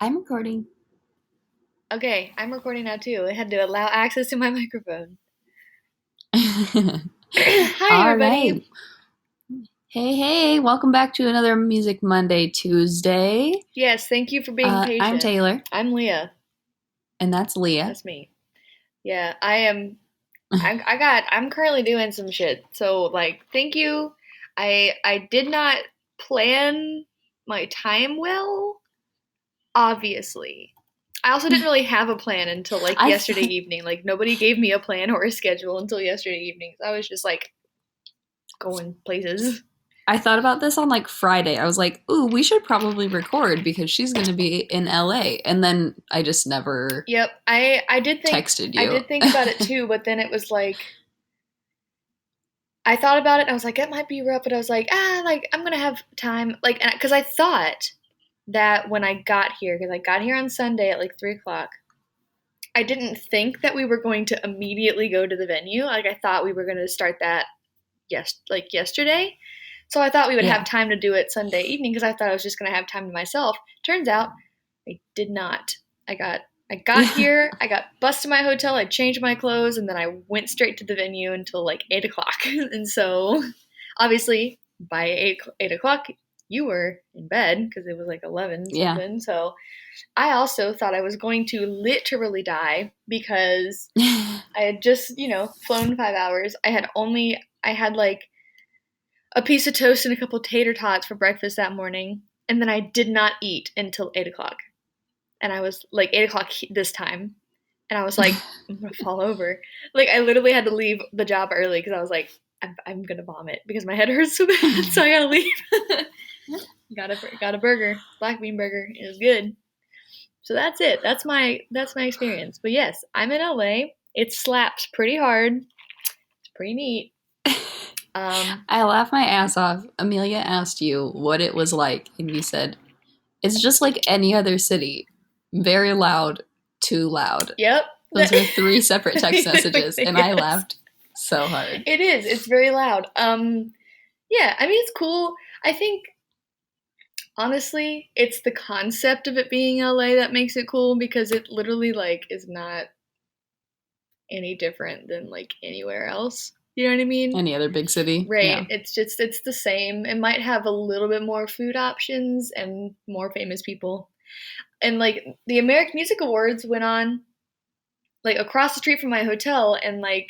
I'm recording. Okay, I'm recording now too. I had to allow access to my microphone. Hi, All everybody. right. Hey, welcome back to another Music Monday Tuesday. Yes, thank you for being I'm patient. Taylor, I'm Leah. and that's Leah. That's me. Yeah, I am. I'm currently doing some shit. So like, thank you. I did not plan my time well. Obviously, I also didn't really have a plan until like I yesterday th- evening. Like nobody gave me a plan or a schedule until yesterday evening. So I was just like going places. I thought about this on like Friday. I was like, "Ooh, we should probably record because she's going to be in LA." And then I just never Yep, I did think texted I you. did think about it too, but then it was like I thought about it and I was like, it might be rough, but I was like I'm gonna have time, like, because I thought that when I got here, because I got here on Sunday at like 3 o'clock, I didn't think that we were going to immediately go to the venue. Like I thought we were going to start that yesterday. So I thought we would have Yeah. time to do it Sunday evening because I thought I was just going to have time to myself. Turns out I did not. I got I got Yeah. here, I got bused to my hotel, I changed my clothes, and then I went straight to the venue until like 8 o'clock. And so obviously by eight o'clock you were in bed because it was like 11 Yeah. something. So I also thought I was going to literally die because I had just, flown 5 hours. I had like a piece of toast and a couple tater tots for breakfast that morning. And then I did not eat until 8 o'clock. And I was like 8 o'clock this time. And I was like, I'm gonna fall over. Like I literally had to leave the job early because I was like, I'm gonna vomit because my head hurts so bad. So I gotta leave. got a burger, black bean burger. It was good. So that's it. That's my experience. But yes, I'm in LA. It slaps pretty hard. It's pretty neat. Um, I laughed my ass off. Amelia asked you what it was like, and you said, "It's just like any other city. Very loud, too loud." yep. Those are three separate text messages, and I Yes. laughed so hard. It is. It's very loud. Yeah, I mean it's cool. I think honestly, it's the concept of it being LA that makes it cool because it literally like is not any different than like anywhere else. You know what I mean? Any other big city? Right. Yeah. It's the same. It might have a little bit more food options and more famous people. And like the American Music Awards went on like across the street from my hotel and like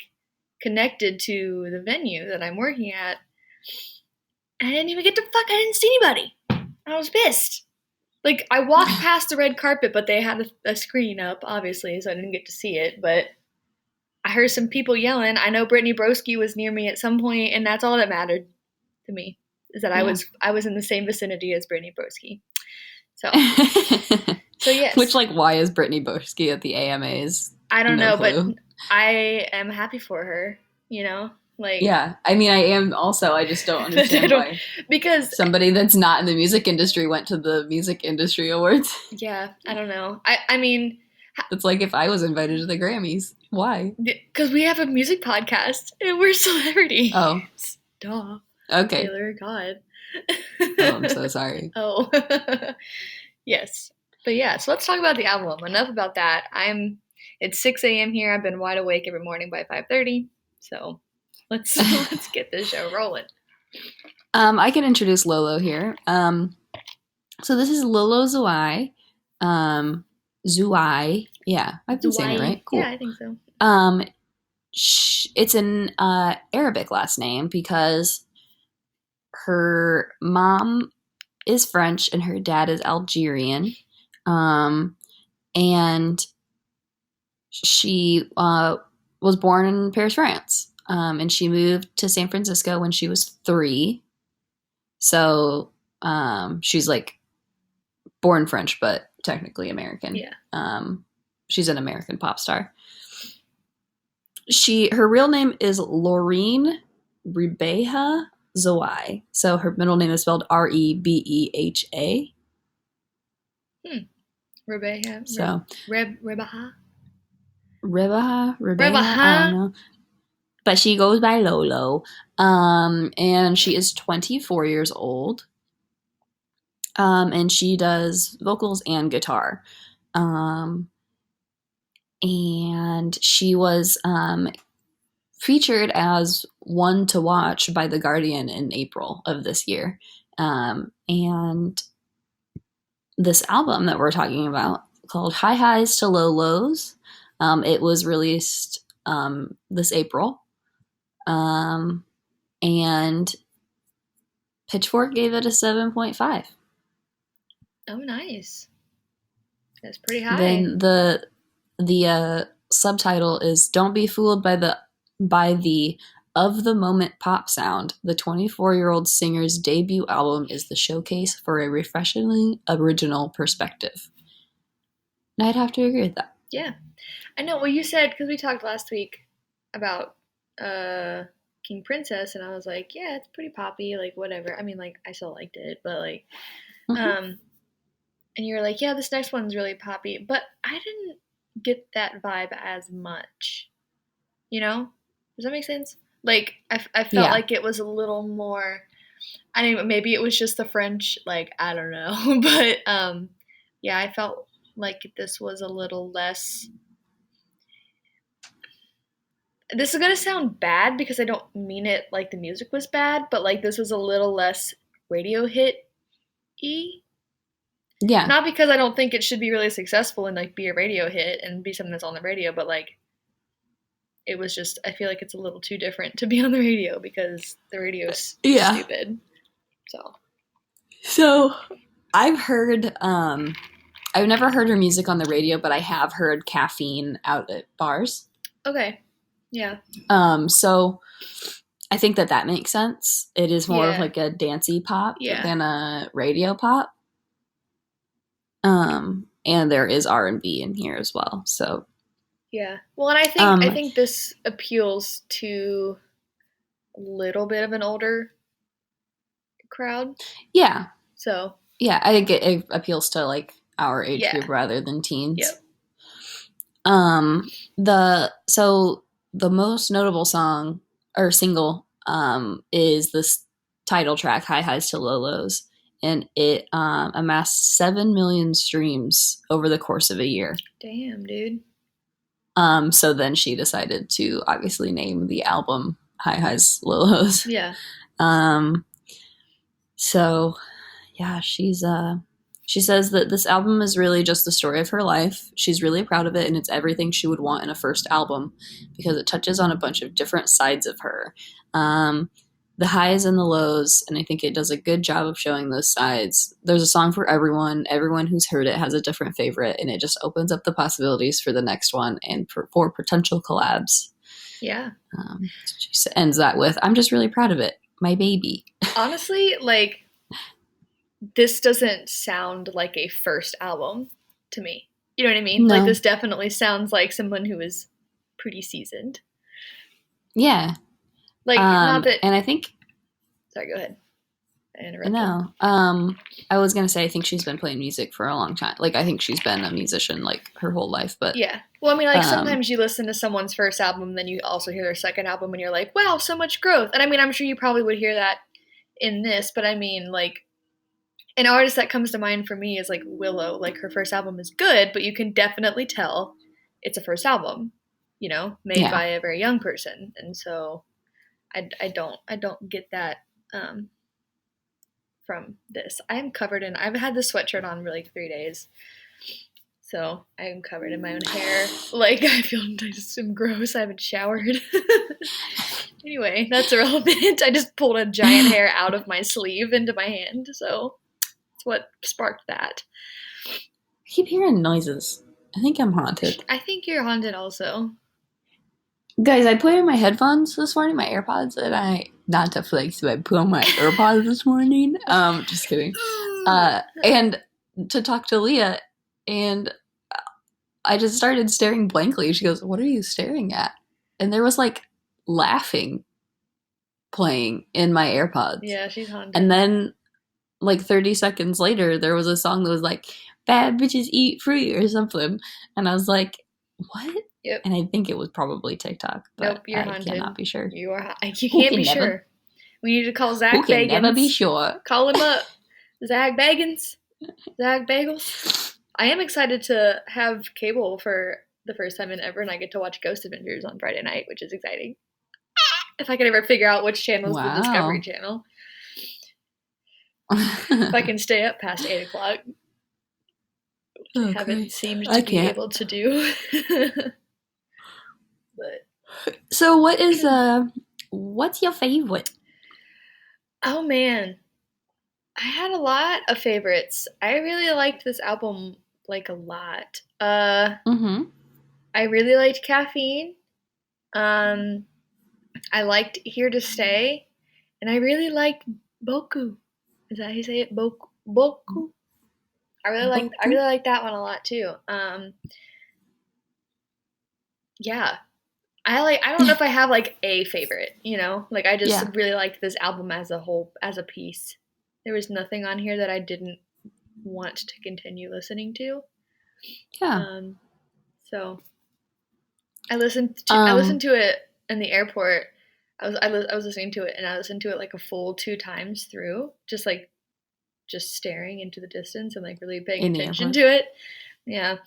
connected to the venue that I'm working at. And I didn't even get to fuck. I didn't see anybody. I was pissed. Like I walked past the red carpet, but they had a screen up, obviously, so I didn't get to see it. But I heard some people yelling. I know Brittany Broski was near me at some point, and that's all that mattered to me. Is that I Yeah. was I was in the same vicinity as Brittany Broski. So so Which, yes, like, why is Brittany Boschke at the AMAs? I don't No know, but clue. I am happy for her. You know, like Yeah. I mean, I am also. I just don't I understand don't why because somebody that's not in the music industry went to the music industry awards. yeah, I don't know. I mean, It's like if I was invited to the Grammys. Why? because we have a music podcast and we're celebrities. Oh, Duh, okay. Taylor, God. Oh, I'm so sorry. Oh, yes. But yeah, so let's talk about the album. Enough about that. It's 6 a.m. here. I've been wide awake every morning by 5:30. So let's get this show rolling. I can introduce Lolo here. So this is Lolo Zouaï. Um, Zouaï. Yeah, I've been saying it Zouaï. right. Yeah, Cool. I think so. Um, it's an Arabic last name because her mom is French and her dad is Algerian. Um, and she was born in Paris, France. And she moved to San Francisco when she was 3. So she's like born French, but technically American. Yeah. She's an American pop star. Her real name is Laureen Rebeha Zouaï. So her middle name is spelled Rebeha. Hmm. Rebeha. So Rebaha. Rebeha, I don't Rebaha. know. But she goes by Lolo. And she is 24 years old. And she does vocals and guitar. Um, and she was featured as one to watch by The Guardian in April of this year. And this album that we're talking about, called High Highs to Low Lows, it was released this April. And Pitchfork gave it a 7.5. Oh, nice. That's pretty high. Then the subtitle is "Don't be fooled by the of the moment pop sound. The 24-year-old singer's debut album is the showcase for a refreshingly original perspective." And I'd have to agree with that. Yeah. I know. Well, you said, because we talked last week about King Princess, and I was like, yeah, it's pretty poppy, like, whatever. I mean, like, I still liked it, but, like, and you were like, yeah, this next one's really poppy, but I didn't get that vibe as much. You know? Does that make sense? Like, I felt like it was a little more, I don't know, maybe it was just the French, like, I don't know, but, yeah, I felt like this was a little less. This is gonna sound bad because I don't mean it like the music was bad, but like this was a little less radio hit-y. Yeah. Not because I don't think it should be really successful and like be a radio hit and be something that's on the radio, but like it was just, I feel like it's a little too different to be on the radio because the radio's stupid. So I've heard I've never heard her music on the radio, but I have heard Caffeine out at bars. Okay. Yeah. So I think that makes sense. It is more of like a dancey pop than a radio pop. And there is R&B in here as well. So yeah. Well, and I think this appeals to a little bit of an older crowd. Yeah. So yeah, I think it appeals to like our age group rather than teens. Yep. The most notable song or single is this title track, High Highs to Low Lows, and it amassed 7 million streams over the course of a year. Damn, dude. So then she decided to obviously name the album High Highs, Low Lows. Yeah. So yeah, she says that this album is really just the story of her life. She's really proud of it, and it's everything she would want in a first album because it touches on a bunch of different sides of her. The highs and the lows, and I think it does a good job of showing those sides. There's a song for everyone. Everyone who's heard it has a different favorite, and it just opens up the possibilities for the next one and for potential collabs. Yeah. She ends that with, "I'm just really proud of it. My baby." Honestly, like, this doesn't sound like a first album to me. You know what I mean? No. Like, this definitely sounds like someone who is pretty seasoned. Yeah. Like, not that. And I think. Sorry, go ahead. I interrupted. No. I was gonna say I think she's been playing music for a long time. Like, I think she's been a musician like her whole life. But yeah. Well, I mean, like, sometimes you listen to someone's first album, then you also hear their second album, and you're like, wow, so much growth. And I mean, I'm sure you probably would hear that in this, but I mean, like, an artist that comes to mind for me is like Willow. Like, her first album is good, but you can definitely tell it's a first album, you know, made by a very young person. And so I don't get that from this. I am covered in, I've had this sweatshirt on for like 3 days. So I am covered in my own hair. Like, I feel I just am gross. I haven't showered. Anyway, that's irrelevant. I just pulled a giant hair out of my sleeve into my hand. So that's what sparked that. I keep hearing noises. I think I'm haunted. I think you're haunted also. Guys, I put in my headphones this morning, my AirPods, and not to flex, but I put on my AirPods this morning. Just kidding. And to talk to Leah, and I just started staring blankly. She goes, "What are you staring at?" And there was like laughing playing in my AirPods. Yeah, she's haunted. And then like 30 seconds later, there was a song that was like, "Bad bitches eat free" or something. And I was like, what? Yep. And I think it was probably TikTok, but nope, you're haunted. Cannot be sure. You are. You can't be sure. We need to call Zach Who can Bagans. never be sure. Call him up. Zag Bagans. Zag Bagels. I am excited to have cable for the first time in ever, and I get to watch Ghost Adventures on Friday night, which is exciting. If I can ever figure out which channel is the Discovery Wow. Channel. If I can stay up past 8 o'clock, which I haven't Okay. seemed I to be can't. able to do. But So what's your favorite? oh man, I had a lot of favorites. I really liked this album like a lot. Mm-hmm. I really liked Caffeine. Um, I liked Here to Stay, and I really liked Boku. Is that how you say it? Boku. Boku. I Boku? really like that one a lot too. Yeah. I don't know if I have like a favorite, you know? Like I just Yeah. really liked this album as a whole, as a piece. There was nothing on here that I didn't want to continue listening to. Yeah. Um, so I listened Um, to it in the airport. I was listening to it and I listened to it like a full 2 times through, just staring into the distance and like really paying in the attention airport. to it. Yeah.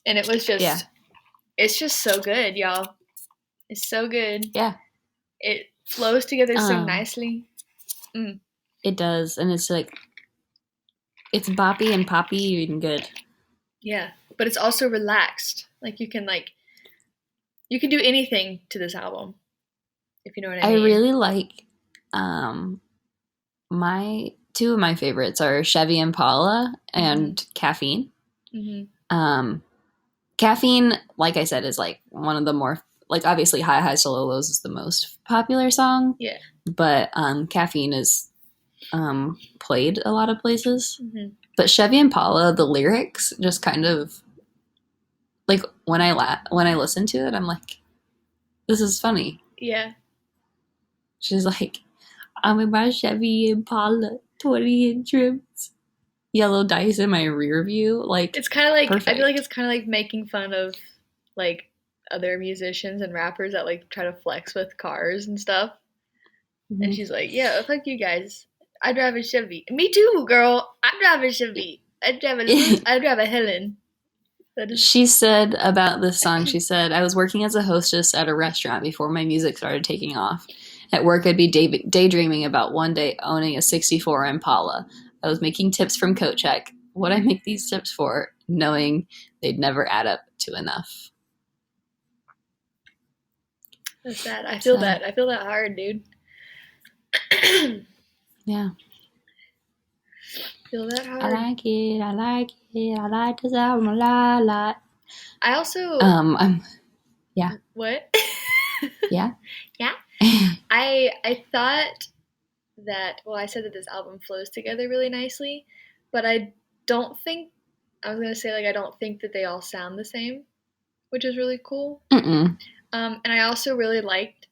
And Yeah. it's just so good, y'all. It's so good. Yeah. It flows together so Um, nicely. Mm, it does, and it's like it's boppy and poppy and good. yeah. But it's also relaxed. Like you can do anything to this album, if you know what I I mean. really like um my two of my favorites are Chevy Impala Mhm. and Caffeine. Mhm. Um, Caffeine, like I said, is like one of the more like obviously High High Lows is the most popular song, Yeah. but Caffeine is played a lot of places. Mhm. But Chevy Impala, the lyrics just kind of like when I listen to it, I'm like, this is funny. Yeah. She's like, I'm in my Chevy Impala, 20-inch rims, yellow dice in my rear view. Like, It's kind of like I feel like perfect. it's kind of like making fun of like other musicians and rappers that like try to flex with cars and stuff. And Mm-hmm. she's like, "Yeah, fuck you guys. I drive a Chevy. Me too, girl. I drive a Chevy. I drive a Helen." That is. She said about this song, she said, I was working as a hostess at a restaurant before my music started taking off. At work, I'd be daydreaming about one day owning a 64 Impala. I was making tips from coat check. What I make these tips for, knowing they'd never add up to enough. That's sad. I feel So, that. I feel that hard, dude. Feel yeah. that I hard. like it. I like it. I like this album a lot. I also I'm, yeah. what? Yeah. Yeah. I thought that well, I said that this album flows together really nicely, but I don't think I was gonna say like I don't think that they all sound the same, which is really cool. Mm-mm. And I also really liked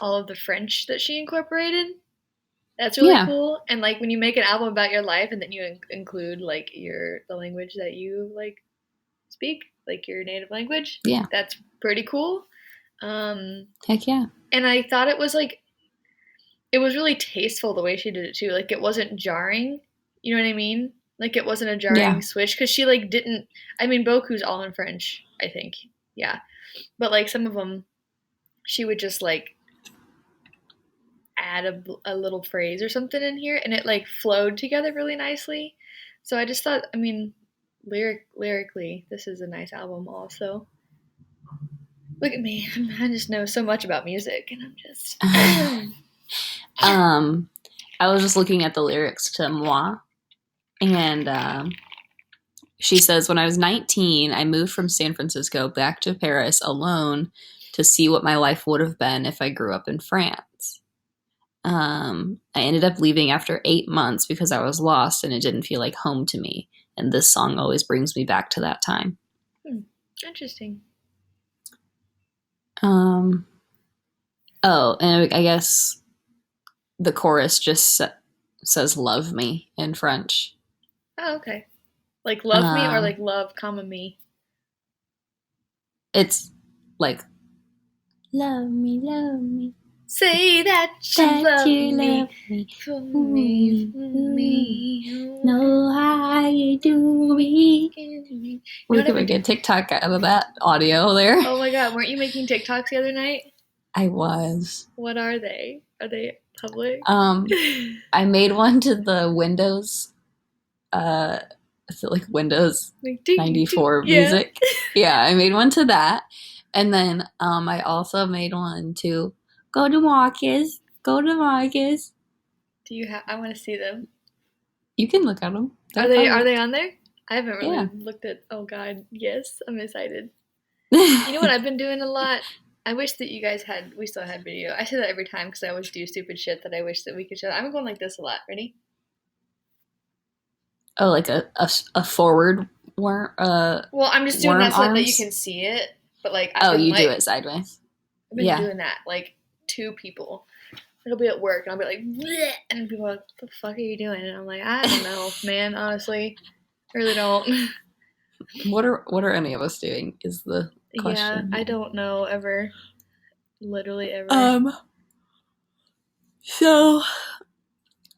all of the French that she incorporated. That's really Yeah. cool. And like when you make an album about your life and then you include like the language that you like speak, like your native language, Yeah. that's pretty cool. Um, Heck yeah. and I thought it was like it was really tasteful the way she did it too. Like it wasn't jarring. You know what I mean? Like it wasn't a Yeah. jarring switch because she like didn't. I mean, Boku's all in French, I think. Yeah, but like some of them, she would just like add a little phrase or something in here, and it like flowed together really nicely. So I just thought, I mean, lyrically, this is a nice album. Also, look at me. I just know so much about music, and I'm just. um, I was just looking at the lyrics to Moi, and she says, when I was 19, I moved from San Francisco back to Paris alone to see what my life would have been if I grew up in France. I ended up leaving after 8 months because I was lost and it didn't feel like home to me. And this song always brings me back to that time. Hmm, interesting. Um, oh, and I guess the chorus just says love me in French. Oh, okay. Like love me or like Um, love, comma me. it's like, love me, love me. Say that you That love you me. love me. For me, for me. Know how you do me. You We know what could I've make been a TikTok out of that audio there. Oh my god, weren't you making TikToks the other night? I was. What are they? Are they public? I made one to the Windows, is it like Windows Like, ding, ding, 94 yeah. music? Yeah, I made one to that. And then I also made one to Go to Marcus. Go to Marcus. Do you have? I want to see them. You can look at them. Are They're they? Are public. they on there? I haven't really Yeah. looked at. Oh god, yes, I'm excited. You know what I've been doing a lot? I wish that you guys had. We still had video. I say that every time because I always do stupid shit that I wish that we could show. I'm going like this a lot. Ready? Oh, like a forward worm, Well, I'm just doing worm that so that you arms? can see it. But like, I've Oh, been you do like, it sideways. I've been Yeah. doing that like to people. It'll be at work, and I'll be like, bleh, and people are like, "What the fuck are you doing?" And I'm like, "I don't know, man. Honestly, I really don't." What are any of us doing is the question. Yeah, I don't know ever. Literally ever. So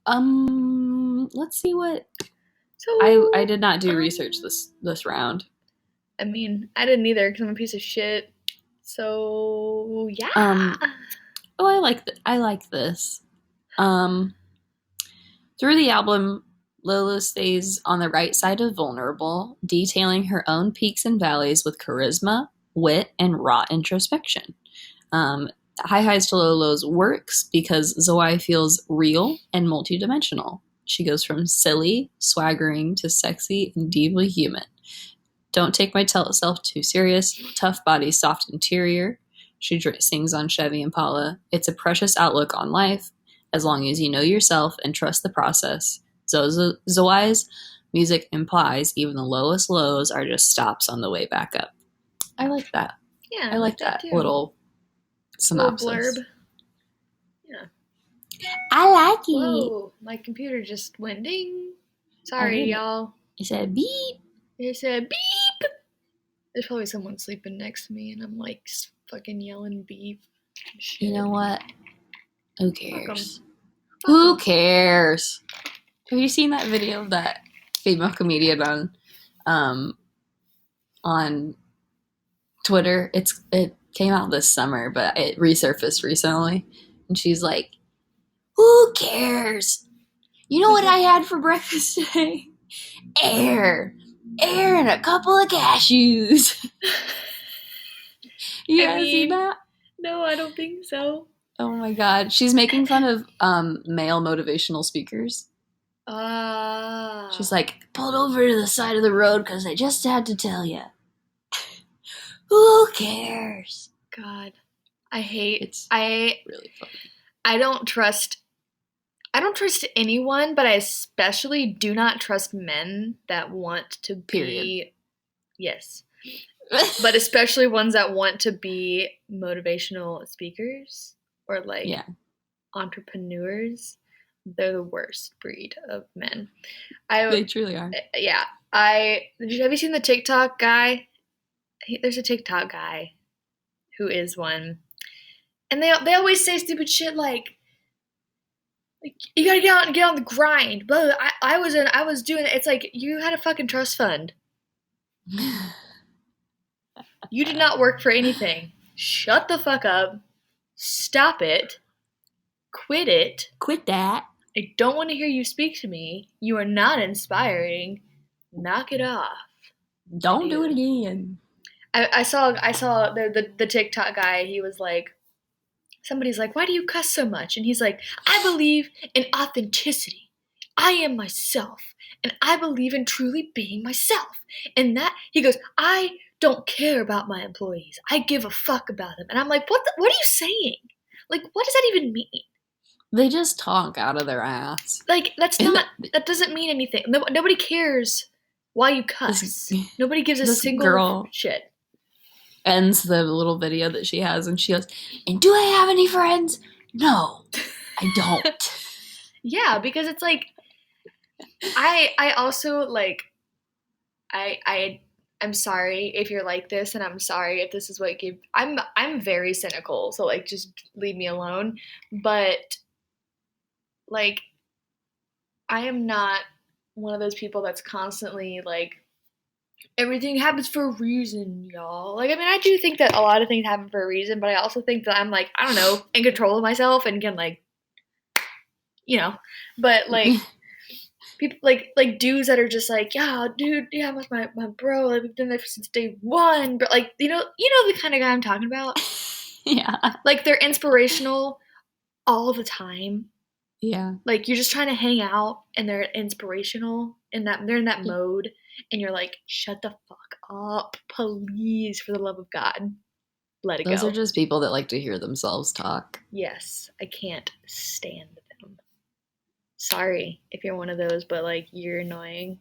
let's see what So I did not do research this round. I mean, I didn't either because I'm a piece of shit. So yeah. Oh, I like this. Through the album, Lolo stays on the right side of vulnerable, detailing her own peaks and valleys with charisma, wit, and raw introspection. High Highs to Lolo's works because Zouaï feels real and multidimensional. She goes from silly, swaggering to sexy and deeply human. Don't take myself too serious. Tough body, soft interior. She sings on Chevy Impala. It's a precious outlook on life, as long as you know yourself and trust the process. Zouaï's music implies even the lowest lows are just stops on the way back up. I like that. Yeah, I like that too. little synopsis. Little blurb. Yeah. I like it. Whoa, my computer just went ding. Sorry, y'all. It said beep. It said beep. There's probably someone sleeping next to me, and I'm like fucking yelling beep. Shit. You know what? Who cares? Who cares? Have you seen that video of that female comedian on Twitter? It came out this summer, but it resurfaced recently, and she's like, "Who cares? You know what I had for breakfast today? Air and a couple of cashews." You guys see that? No, I don't think so. Oh my god, she's making fun of male motivational speakers. She's like, pulled over to the side of the road because I just had to tell you. Who cares? God, I hate. It's really funny. I don't trust anyone, but I especially do not trust men that want to be. Period. Yes. But especially ones that want to be motivational speakers or like entrepreneurs. They're the worst breed of men. They truly are. Yeah. Have you seen the TikTok guy? There's a TikTok guy who is one. And they always say stupid shit like you gotta get out and get on the grind. But I was doing it. It's like you had a fucking trust fund. You did not work for anything. Shut the fuck up. Stop it. Quit it. Quit that. I don't want to hear you speak to me. You are not inspiring. Knock it off. Don't do it again. I saw the TikTok guy. He was like, somebody's like, why do you cuss so much? And he's like, I believe in authenticity. I am myself. And I believe in truly being myself. And that, he goes, I don't care about my employees. I give a fuck about them. And I'm like, what are you saying? Like, what does that even mean? They just talk out of their ass. Like, that doesn't mean anything. Nobody cares why you cuss. Nobody gives a single girl shit. Ends the little video that she has and she goes, and do I have any friends? No, I don't. Yeah, because it's like, I also, like, I'm sorry if you're like this, and I'm sorry if this is what gave. I'm very cynical, so like just leave me alone. But like I am not one of those people that's constantly like everything happens for a reason, y'all. Like I mean, I do think that a lot of things happen for a reason, but I also think that I'm like I don't know in control of myself and can like you know, but like people like dudes that are just like, yeah, dude, yeah, that's my bro. Like we've been there since day one. But like, you know the kind of guy I'm talking about. Yeah. Like they're inspirational all the time. Yeah. Like you're just trying to hang out and they're inspirational in that they're in that mode, and you're like, shut the fuck up, please, for the love of God, let it Those are go. just people that like to hear themselves talk. Yes, I can't stand them. Sorry if you're one of those, but like you're annoying.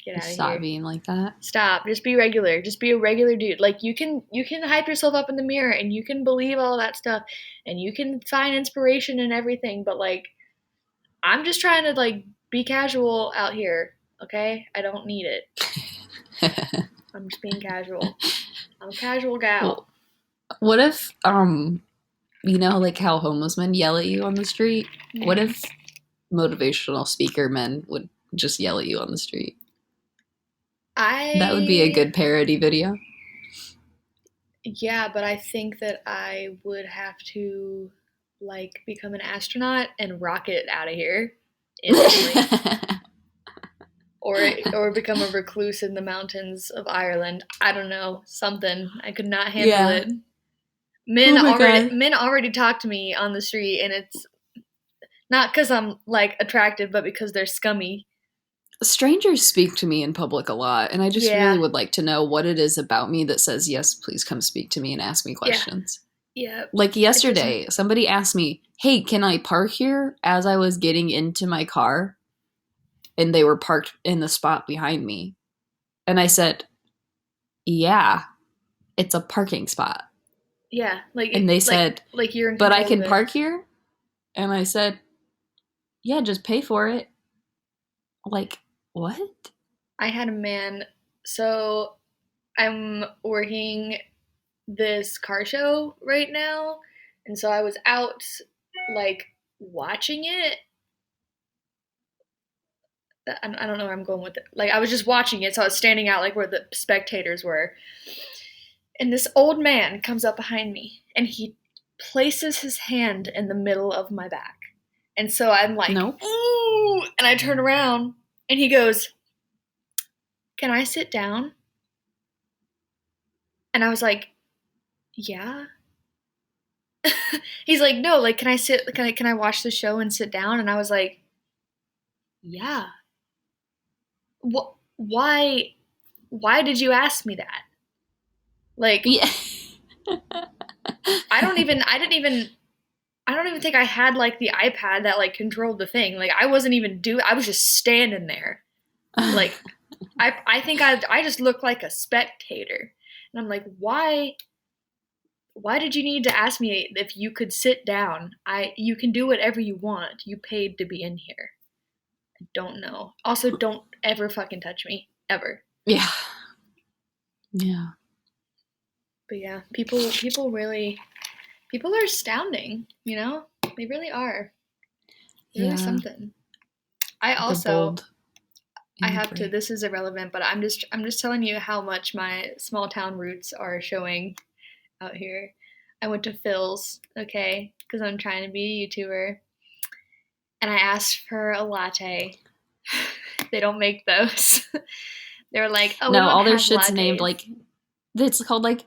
Get out of Stop here. being like that. Stop. Just be regular. Just be a regular dude. Like you can hype yourself up in the mirror and you can believe all that stuff and you can find inspiration in everything, but like I'm just trying to like be casual out here, okay? I don't need it. I'm just being casual. I'm a casual gal. Well, what if you know like how homeless men yell at you on the street? What Mhm. if motivational speaker men would just yell at you on the street? That would be a I good parody video. Yeah, but I think that I would have to like become an astronaut and rocket out of here instantly. Or become a recluse in the mountains of Ireland. I don't know, something. I could not handle Yeah. it. Oh my god. Men already talk to me on the street, and it's not because I'm like attractive, but because they're scummy. Strangers speak to me in public a lot, and I just really Yeah, would like to know what it is about me that says, yes, please come speak to me and ask me yeah, questions. yeah. Like It doesn't. yesterday, somebody asked me, hey, can I park here as I was getting into my car? And they were parked in the spot behind me. And I said, yeah, it's a parking spot. Yeah, And they said, like you're in but I control of can it. park here? And I said, yeah, just pay for it. Like, what? I had a man. So I'm working this car show right now, and so I was out like watching it. I don't know where I'm going with it. Like I was just watching it, so I was standing out like where the spectators were, and this old man comes up behind me, and he places his hand in the middle of my back, and so I'm like, Nope. ooh, and I turn around, and he goes, "Can I sit down?" And I was like, "Yeah." He's like, "No, like, can I sit? Can I watch the show and sit down?" And I was like, "Yeah." Why? Why did you ask me that? Like, Yeah. I don't even. I didn't even. I don't even think I had like the iPad that like controlled the thing. Like, I wasn't even I was just standing there. Like, I think I just looked like a spectator, and I'm like, why? Why did you need to ask me if you could sit down? You can do whatever you want. You paid to be in here. I don't know. Also, don't ever fucking touch me ever. Yeah. Yeah. But yeah, people are astounding, you know? They really are. They're really Yeah. something. I The also bold I have to imagery. this is irrelevant, but I'm just telling you how much my small town roots are showing out here. I went to Phil's, okay, because I'm trying to be a YouTuber, and I asked for a latte. They don't make those. They were like, "Oh, we No, don't all their have shit's named lattes." like, it's called like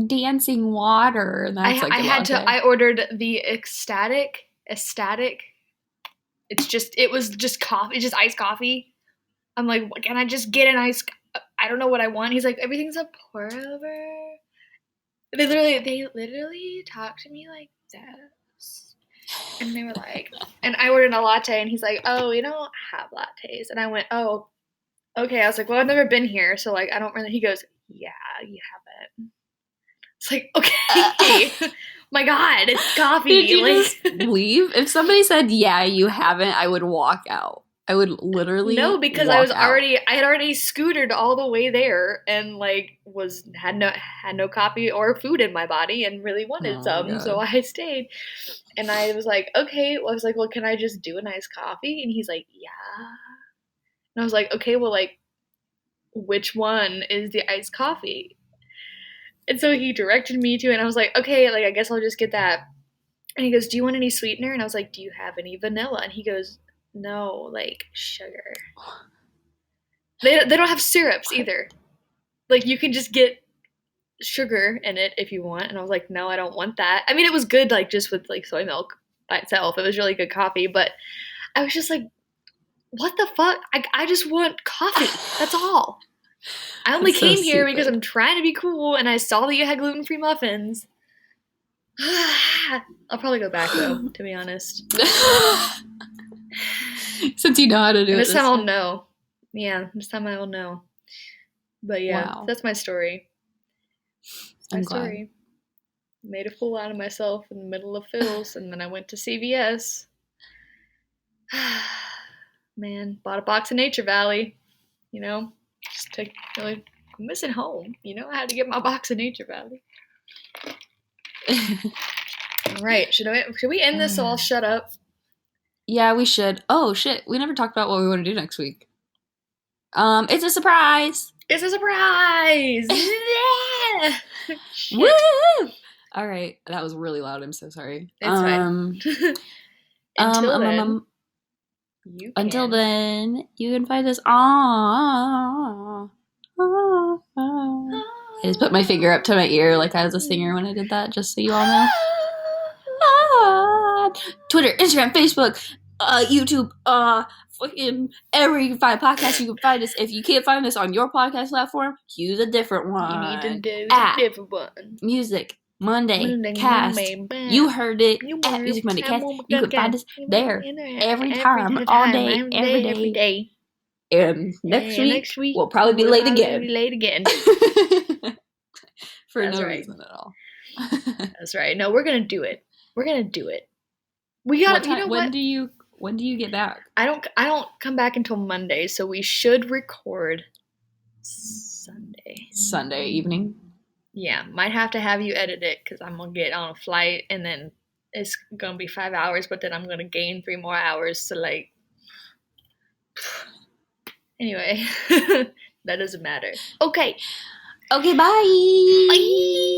dancing water, and that's like I a had to. latte. I ordered the ecstatic. It was just coffee, just iced coffee. I'm like, can I just get an ice? I don't know what I want. He's like, everything's a pour over. They literally talked to me like this, and they were like, and I ordered a latte, and he's like, oh, we don't have lattes, and I went, oh, okay. I was like, well, I've never been here, so like, I don't really. He goes, yeah, you haven't. It's like, okay, my God, it's Did coffee. you Like, just leave? If somebody said, yeah, you haven't, I would walk out. I would literally No, because walk out. I had already scootered all the way there and like had no coffee or food in my body and really wanted Oh my some, so god. I stayed. And I was like, okay. Well, I was like, well, can I just do a nice coffee? And he's like, yeah. And I was like, okay, well, like, which one is the iced coffee? And so he directed me to it, and I was like, okay, like, I guess I'll just get that. And he goes, do you want any sweetener? And I was like, do you have any vanilla? And he goes, no, like, sugar. They don't have syrups What? either. Like, you can just get sugar in it if you want. And I was like, no, I don't want that. I mean, it was good, like, just with, like, soy milk by itself. It was really good coffee, but I was just like, what the fuck? I just want coffee. That's all. I only That's so came here because stupid. I'm trying to be cool and I saw that you had gluten-free muffins. I'll probably go back though, to be honest. Since you know how to do And it this time this I'll time. know. Yeah, this time I will know. But yeah, Wow. that's my story. That's my I'm glad. story. Made a fool out of myself in the middle of Phil's, and then I went to CVS. Man, bought a box of Nature Valley. You know, just to really I'm missing home. You know, I had to get my box of Nature Valley. All right, should we end this so I'll shut up? Yeah, we should. Oh shit, we never talked about what we want to do next week. It's a surprise. It's a surprise! Woo! Shit. All right, that was really loud. I'm so sorry. It's fine. Until then, you Until can. then, you can find us on. I just put my finger up to my ear like I was a singer when I did that, just so you all know. Twitter, Instagram, Facebook, YouTube, fucking everywhere you can find podcasts, you can find us. If you can't find us on your podcast platform, use a different one. You need to do At a different one. Music Monday Cast. Monday, You heard it you at were Music Monday Cast. I'm You can find us there every time, all day, every every day. day. And next And week, next week we'll probably be late again. For That's no right. reason at all. That's right. No, we're gonna do it. We're gonna do it. We got. You know when what? do you get back? I don't come back until Monday, so we should record Sunday. Sunday evening. Yeah, might have to have you edit it because I'm gonna get on a flight and then it's gonna be 5 hours, but then I'm gonna gain 3 more hours. So like, anyway, that doesn't matter. Okay. Okay, bye. Bye.